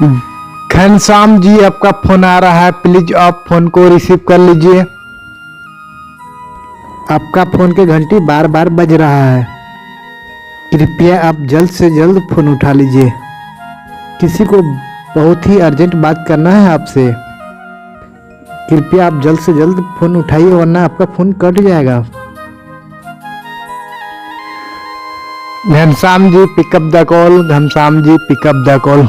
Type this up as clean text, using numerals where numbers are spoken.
घनश्याम जी, आपका फोन आ रहा है, प्लीज आप फोन को रिसीव कर लीजिए। आपका फोन की घंटी बार बार बज रहा है, कृपया आप जल्द से जल्द फोन उठा लीजिए। किसी को बहुत ही अर्जेंट बात करना है आपसे, कृपया आप जल्द से जल्द फोन उठाइए वरना आपका फोन कट जाएगा। Ghanshyam ji pick up the call, Ghanshyam ji pick up the call.